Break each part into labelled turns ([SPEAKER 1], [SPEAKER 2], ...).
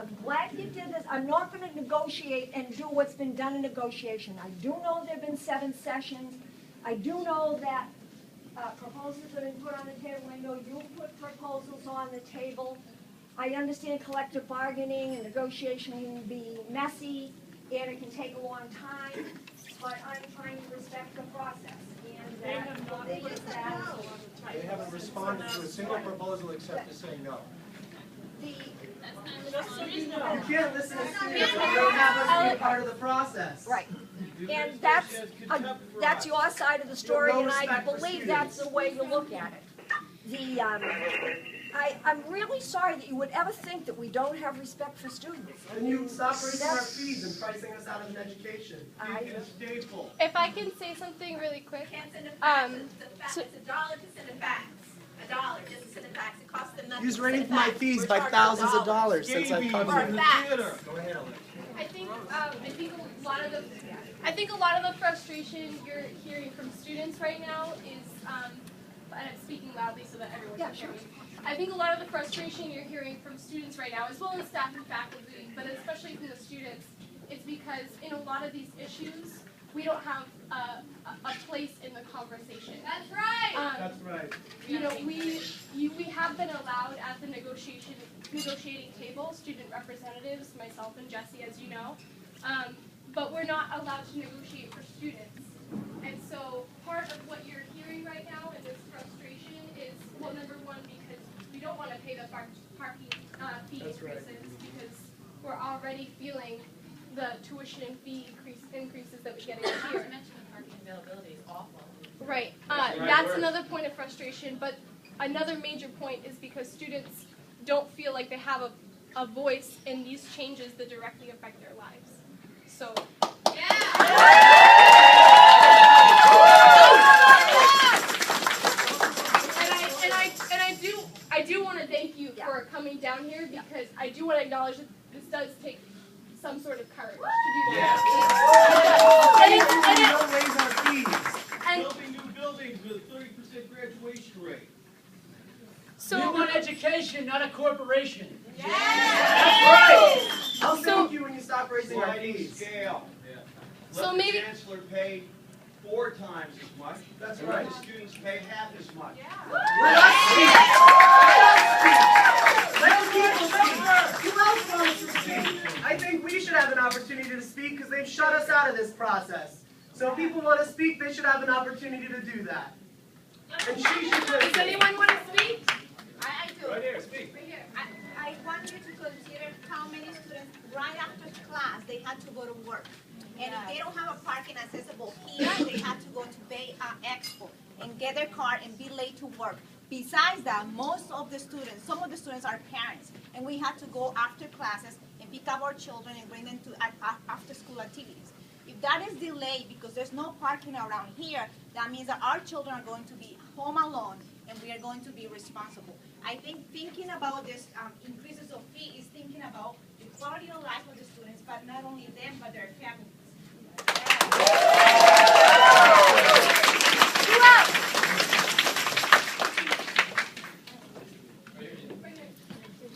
[SPEAKER 1] I'm glad you did this. I'm not going to negotiate and do what's been done in negotiation. I do know there have been 7 sessions. I do know that proposals have been put on the table. I know you put proposals on the table. I understand collective bargaining and negotiation can be messy and it can take a long time, but I'm trying to respect the process. And
[SPEAKER 2] They have not put that.
[SPEAKER 3] They haven't responded to a single proposal except to say no.
[SPEAKER 2] Just so you know.
[SPEAKER 4] You can't listen to students when you don't have us be a part of the process.
[SPEAKER 1] Right. And that's your side of the story, and I believe that's the way you look at it. I'm really sorry that you would ever think that we don't have respect for students.
[SPEAKER 4] And you stop raising our fees and pricing us out of an education.
[SPEAKER 5] If I can say something really quick.
[SPEAKER 6] Can't send a fax. It's $1 to send a fax. $1 just to send a fax. It costs them nothing.
[SPEAKER 4] He's raised my fees by thousands of dollars since I've come
[SPEAKER 6] For a
[SPEAKER 4] here.
[SPEAKER 6] fax.
[SPEAKER 3] Go ahead, Alex.
[SPEAKER 5] I think a lot of the frustration you're hearing from students right now is, and I'm speaking loudly so that everyone can hear me. I think a lot of the frustration you're hearing from students right now, as well as staff and faculty, but especially from the students, is because in a lot of these issues, we don't have a place in the conversation.
[SPEAKER 6] That's right.
[SPEAKER 4] That's right.
[SPEAKER 5] You know, we have been allowed at the negotiating table, student representatives, myself and Jesse, as you know, but we're not allowed to negotiate for students. And so part of what you're hearing right now in this frustration is, well, number one, because we don't want to pay the parking fee increases because we're already feeling the tuition and fee increases that we get in here.
[SPEAKER 6] Parking availability is awful.
[SPEAKER 5] Right. That's another point of frustration, but another major point is because students don't feel like they have a voice in these changes that directly affect their lives. So, I do want to thank you for coming down here because I do want to acknowledge that this does take some sort of courage to do that.
[SPEAKER 4] Don't raise our fees.
[SPEAKER 7] Building new buildings with a 30% graduation rate.
[SPEAKER 2] We want education, not a corporation.
[SPEAKER 4] That's right. I'll thank you when you stop raising our
[SPEAKER 7] Sliding
[SPEAKER 4] fees.
[SPEAKER 7] scale.
[SPEAKER 5] So
[SPEAKER 7] Let
[SPEAKER 5] maybe-
[SPEAKER 7] the chancellor pay 4 times as much.
[SPEAKER 4] That's
[SPEAKER 7] and
[SPEAKER 4] right.
[SPEAKER 7] let the students pay half as much.
[SPEAKER 4] Let us speak. Let people speak. Who else wants to speak? I think we should have an opportunity to speak because they've shut us out of this process. So if people want to speak, they should have an opportunity to do that. And she should do it.
[SPEAKER 6] Does anyone want to speak? I do.
[SPEAKER 7] Right here, speak.
[SPEAKER 6] Right here. I want you to consider how many students right after class they had to go to work. And if they don't have a parking accessible here, they have to go to Bay Expo and get their car and be late to work. Besides that, most of the students, some of the students are parents, and we have to go after classes and pick up our children and bring them to after school activities. If that is delayed because there's no parking around here, that means that our children are going to be home alone and we are going to be responsible. I think thinking about this increases of fee is thinking about the quality of life of the students, but not only them, but their families.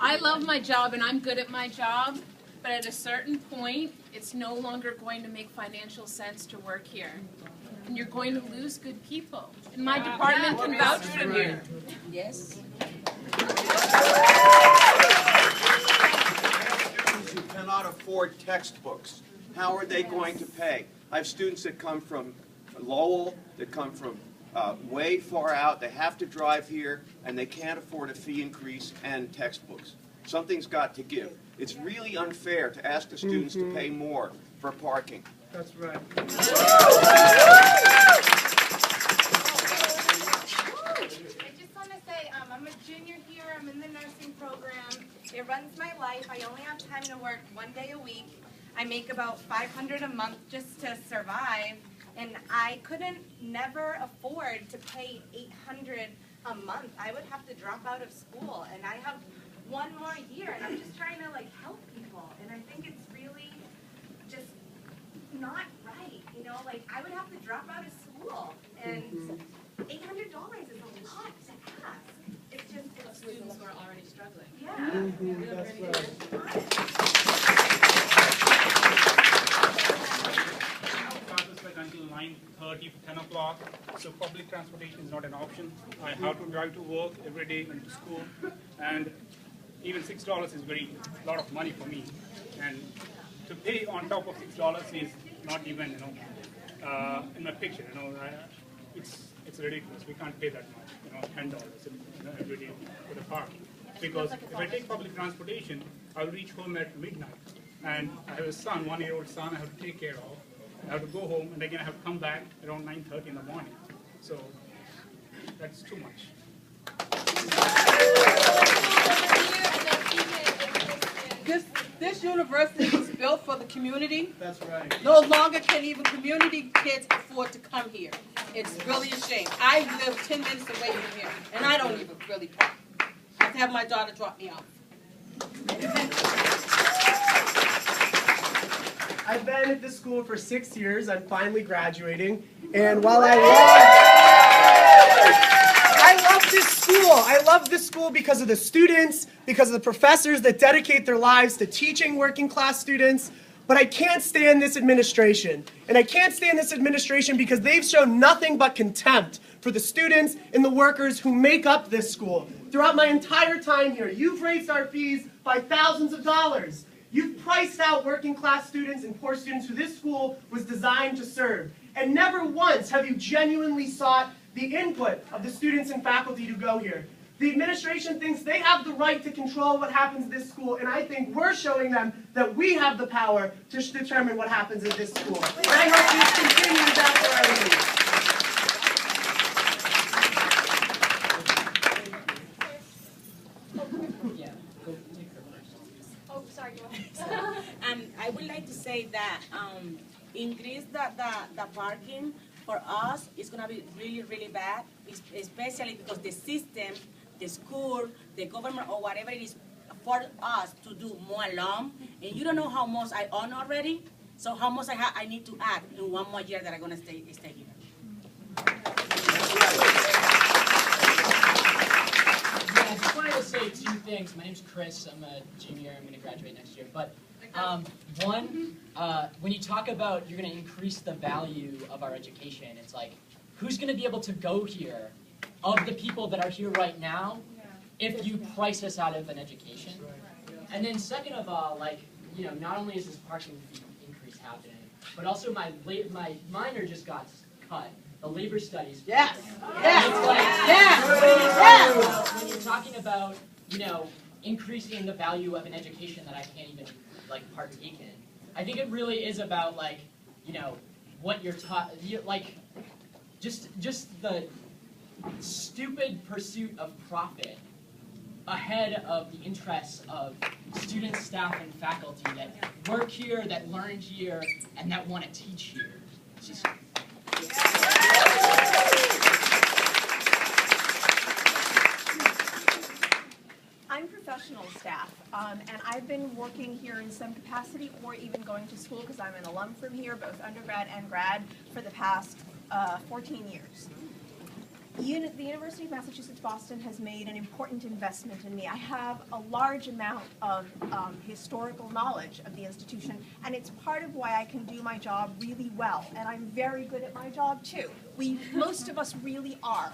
[SPEAKER 8] I love my job and I'm good at my job, but at a certain point, it's no longer going to make financial sense to work here. And you're going to lose good people. And my department can vouch for you. Yes.
[SPEAKER 7] Students who cannot afford textbooks, how are they going to pay? I have students that come from Lowell, that come from way far out. They have to drive here, and they can't afford a fee increase and textbooks. Something's got to give. It's really unfair to ask the students to pay more for parking.
[SPEAKER 4] That's right.
[SPEAKER 6] I just want to say, I'm a junior here. I'm in the nursing program. It runs my life. I only have time to work 1 day a week. I make about $500 a month just to survive, and I couldn't never afford to pay $800 a month. I would have to drop out of school, and I have 1 more year, and I'm just trying to help people, and I think it's really just not right, I would have to drop out of school, and $800 is a lot to ask. It's just,
[SPEAKER 8] Students who are already struggling.
[SPEAKER 6] yeah.
[SPEAKER 3] That's right.
[SPEAKER 9] Classes like until 9:30 to 10 o'clock, so public transportation is not an option. I have to drive to work every day and to school, and even $6 is a lot of money for me. And to pay on top of $6 is not even, in my picture. It's ridiculous. We can't pay that much. $10 every day for the parking. Because if I take public transportation, I'll reach home at midnight, and I have a son, 1-year-old son, I have to take care of. I have to go home, and again I have to come back around 9:30 in the morning. So that's too much.
[SPEAKER 10] This university was built for the community.
[SPEAKER 3] That's right.
[SPEAKER 10] No longer can even community kids afford to come here. It's really a shame. I live 10 minutes away from here, and I don't even really park. I have to have my daughter drop me off.
[SPEAKER 4] I've been at this school for 6 years. I'm finally graduating. And while I love this school because of the students, because of the professors that dedicate their lives to teaching working class students. But I can't stand this administration. And I can't stand this administration because they've shown nothing but contempt for the students and the workers who make up this school. Throughout my entire time here, you've raised our fees by thousands of dollars. You've priced out working class students and poor students who this school was designed to serve. And never once have you genuinely sought the input of the students and faculty to go here. The administration thinks they have the right to control what happens at this school, and I think we're showing them that we have the power to determine what happens at this school. And I hope this continues after I leave.
[SPEAKER 11] I would like to say that increase the parking for us is going to be really, really bad, especially because the system, the school, the government, or whatever it is, for us to do more alone, and you don't know how much I own already, so how much I need to add in 1 more year that I'm going to stay here.
[SPEAKER 2] Yeah, I just wanted to say 2 things. My name's Chris. I'm a junior. I'm going to graduate next year. But one, when you talk about you're going to increase the value of our education, it's like, who's going to be able to go here of the people that are here right now if you price us out of an education? And then second of all, not only is this parking fee increase happening, but also my minor just got cut. The labor studies.
[SPEAKER 10] Yes.
[SPEAKER 2] Yes.
[SPEAKER 10] Yes.
[SPEAKER 2] When you're talking about, increasing the value of an education that I can't even partake in, I think it really is about what you're taught, just the stupid pursuit of profit ahead of the interests of students, staff, and faculty that work here, that learn here, and that want to teach here. It's just,
[SPEAKER 12] I'm professional staff, and I've been working here in some capacity or even going to school because I'm an alum from here, both undergrad and grad, for the past 14 years. The University of Massachusetts Boston has made an important investment in me. I have a large amount of historical knowledge of the institution, and it's part of why I can do my job really well, and I'm very good at my job too. Most of us really are.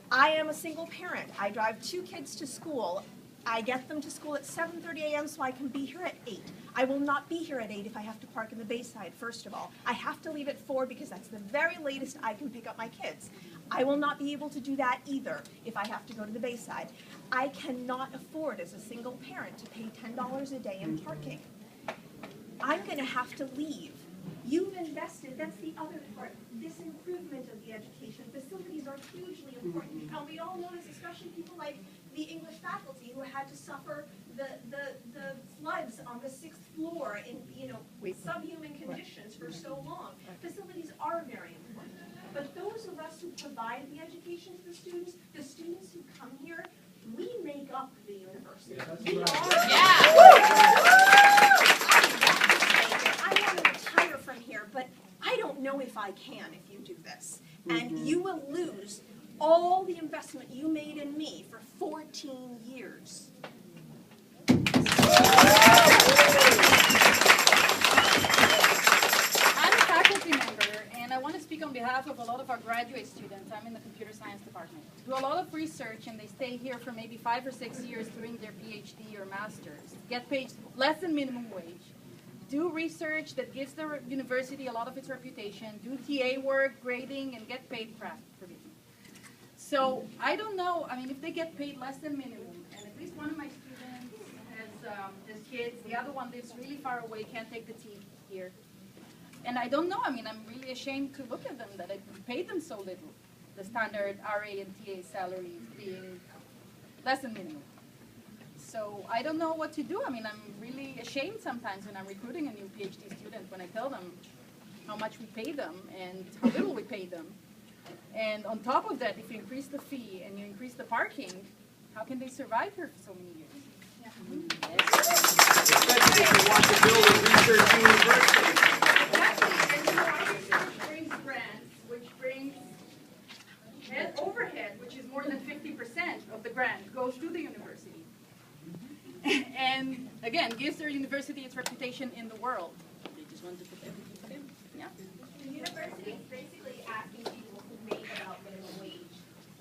[SPEAKER 12] I am a single parent. I drive 2 kids to school. I get them to school at 7:30 a.m. so I can be here at 8. I will not be here at 8 if I have to park in the Bayside, first of all. I have to leave at 4 because that's the very latest I can pick up my kids. I will not be able to do that either if I have to go to the Bayside. I cannot afford, as a single parent, to pay $10 a day in parking. I'm going to have to leave. You've invested, that's the other part, this improvement of the education. Facilities are hugely important. And we all know this, especially people like the English faculty who had to suffer the floods on the 6th floor in subhuman conditions for so long. Facilities are very important. But those of us who provide the education to the students who come here, we make up the university. We are. I want to retire from here, but I don't know if I can if you do this. And you will lose all the investment you made in me for 14 years.
[SPEAKER 13] stay here for maybe 5 or 6 years doing their PhD or master's, get paid less than minimum wage, do research that gives the university a lot of its reputation, do TA work, grading, and get paid for it. So I don't know, I mean, if they get paid less than minimum, and at least one of my students has kids, the other one lives really far away, can't take the T here. And I don't know, I mean, I'm really ashamed to look at them, that I paid them so little. The standard RA and TA salary being less than minimum. So I don't know what to do. I mean, I'm really ashamed sometimes when I'm recruiting a new PhD student when I tell them how much we pay them and how little we pay them. And on top of that, if you increase the fee and you increase the parking, how can they survive here for so many years? Yeah.
[SPEAKER 7] Especially if you want to build a research university.
[SPEAKER 13] Exactly, and you know, our research brings grants, which brings overhead, which is more than 50% of the grant goes to the university. And again, gives their university its reputation in the world.
[SPEAKER 11] They just want to put everything for them.
[SPEAKER 13] Yeah.
[SPEAKER 6] The university is basically asking people who make about minimum wage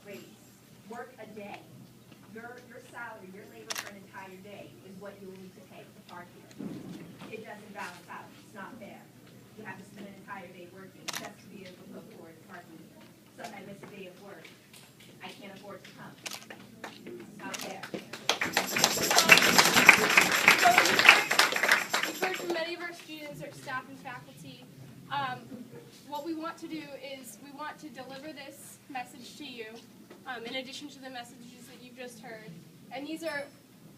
[SPEAKER 6] rates, work a day. Your salary, your labor for an entire day is what you will need to pay to park here. It doesn't balance out. It's not fair. You have to spend an entire day working just to be able to afford parking. So I miss a day of work. I can't afford to come. It's not fair.
[SPEAKER 5] We've heard from many of our students, our staff and faculty. What we want to do is we want to deliver this message to you, in addition to the messages that you've just heard. And these are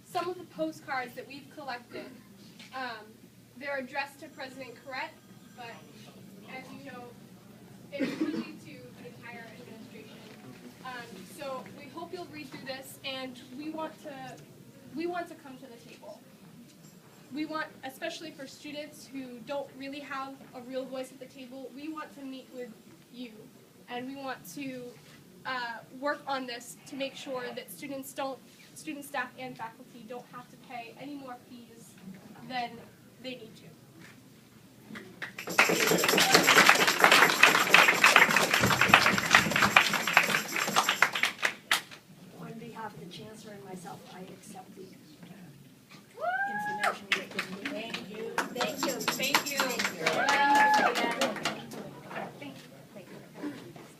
[SPEAKER 5] some of the postcards that we've collected. They're addressed to President Corrett, but as you know, it's really to the entire administration. So we hope you'll read through this, and we want to come to the table. We want, especially for students who don't really have a real voice at the table, we want to meet with you, and we want to work on this to make sure that students, staff, and faculty don't have to pay any more fees than they need to.
[SPEAKER 1] On behalf of the Chancellor and myself, I accept the information you've given me.
[SPEAKER 6] Thank you. Thank you.
[SPEAKER 11] Thank you.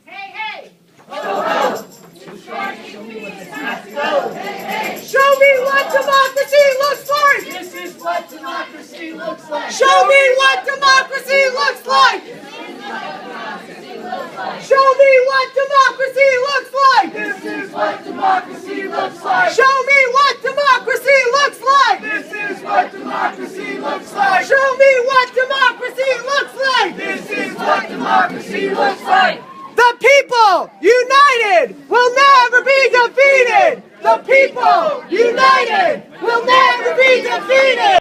[SPEAKER 6] Hey, hey!
[SPEAKER 4] Show me what democracy looks like!
[SPEAKER 3] This is what democracy looks like!
[SPEAKER 4] Show me what democracy looks like! Show me what democracy looks like!
[SPEAKER 3] This is what democracy looks like!
[SPEAKER 4] Show me what democracy looks like!
[SPEAKER 3] This is what democracy looks like!
[SPEAKER 4] Show me what democracy looks like!
[SPEAKER 3] This is what democracy looks like!
[SPEAKER 4] The people united will never be defeated! The people united will never be defeated!